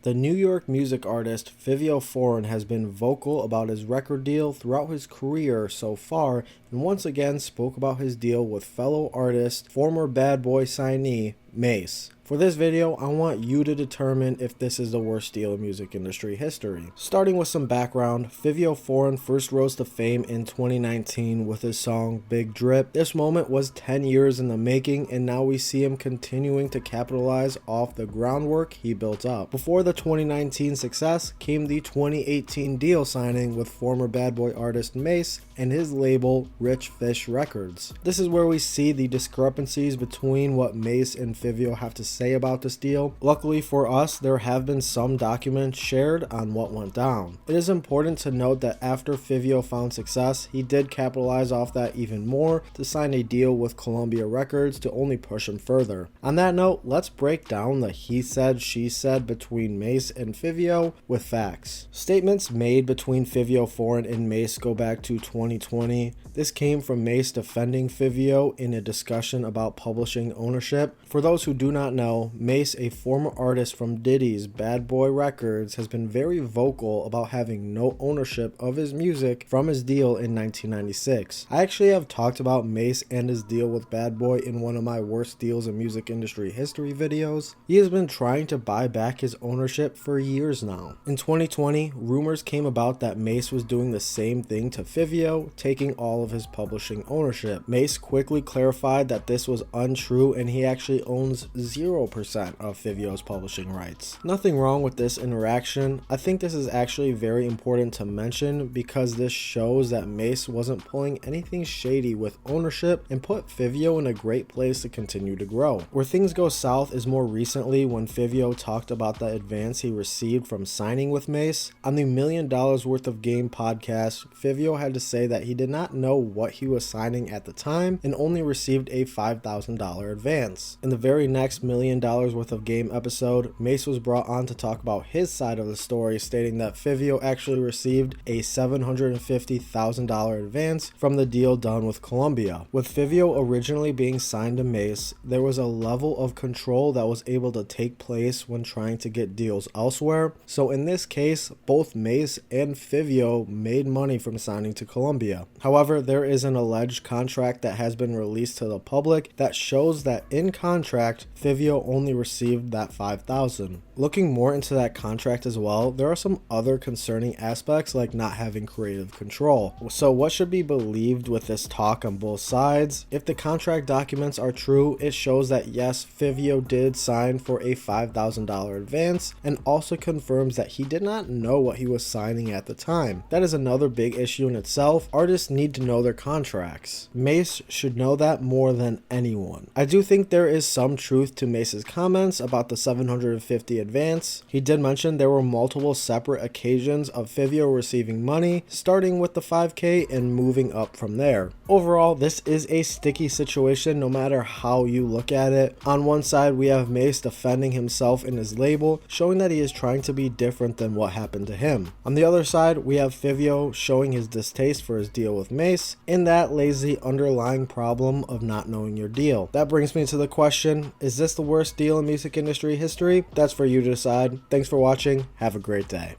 The New York music artist FIVIO FOREIGN has been vocal about his record deal throughout his career so far, and once again spoke about his deal with fellow artist, former Bad Boy signee, Mase. For this video, I want you to determine if this is the worst deal in music industry history. Starting with some background, FIVIO FOREIGN first rose to fame in 2019 with his song Big Drip. This moment was 10 years in the making, and now we see him continuing to capitalize off the groundwork he built up. Before the 2019 success came the 2018 deal signing with former Bad Boy artist Mase and his label RichFish Records. This is where we see the discrepancies between what Mase and FIVIO have to say about this deal. Luckily for us, there have been some documents shared on what went down. It is important to note that after FIVIO found success, he did capitalize off that even more to sign a deal with Columbia Records to only push him further. On that note, let's break down the he said, she said between Mase and FIVIO with facts. Statements made between FIVIO FOREIGN and Mase go back to 2020. This came from Mase defending FIVIO in a discussion about publishing ownership. For those who do not know, Mase, a former artist from Diddy's Bad Boy Records, has been very vocal about having no ownership of his music from his deal in 1996. I actually have talked about Mase and his deal with Bad Boy in one of my worst deals in music industry history videos. He has been trying to buy back his ownership for years now. In 2020, rumors came about that Mase was doing the same thing to FIVIO, taking all of his publishing ownership. Mase quickly clarified that this was untrue and he actually owns 0% of FIVIO's publishing rights. Nothing wrong with this interaction. I think this is actually very important to mention because this shows that Mase wasn't pulling anything shady with ownership and put FIVIO in a great place to continue to grow. Where things go south is more recently when FIVIO talked about the advance he received from signing with Mase. On the $1 Million Worth of Game podcast, FIVIO had to say that he did not know what he was signing at the time and only received a $5,000 advance. In the very next $1 Million Worth of Game episode, Mase was brought on to talk about his side of the story, stating that FIVIO actually received a $750,000 advance from the deal done with Columbia. With FIVIO originally being signed to Mase, there was a level of control that was able to take place when trying to get deals elsewhere. So in this case, both Mase and FIVIO made money from signing to Columbia. However, there is an alleged contract that has been released to the public that shows that in contract, FIVIO only received that $5,000. Looking more into that contract as well, there are some other concerning aspects like not having creative control. So what should be believed with this talk on both sides? If the contract documents are true, it shows that yes, FIVIO did sign for a $5,000 advance and also confirms that he did not know what he was signing at the time. That is another big issue in itself. Artists need to know their contracts. Mase should know that more than anyone. I do think there is some truth to Mase's comments about the $750 advance. He did mention there were multiple separate occasions of FIVIO receiving money, starting with the $5K and moving up from there. Overall, this is a sticky situation no matter how you look at it. On one side, we have Mase defending himself and his label, showing that he is trying to be different than what happened to him. On the other side, we have FIVIO showing his distaste for his deal with Mase, and that lays the underlying problem of not knowing your deal. That brings me to the question, is this the worst deal in music industry history? That's for you to decide. Thanks for watching. Have a great day.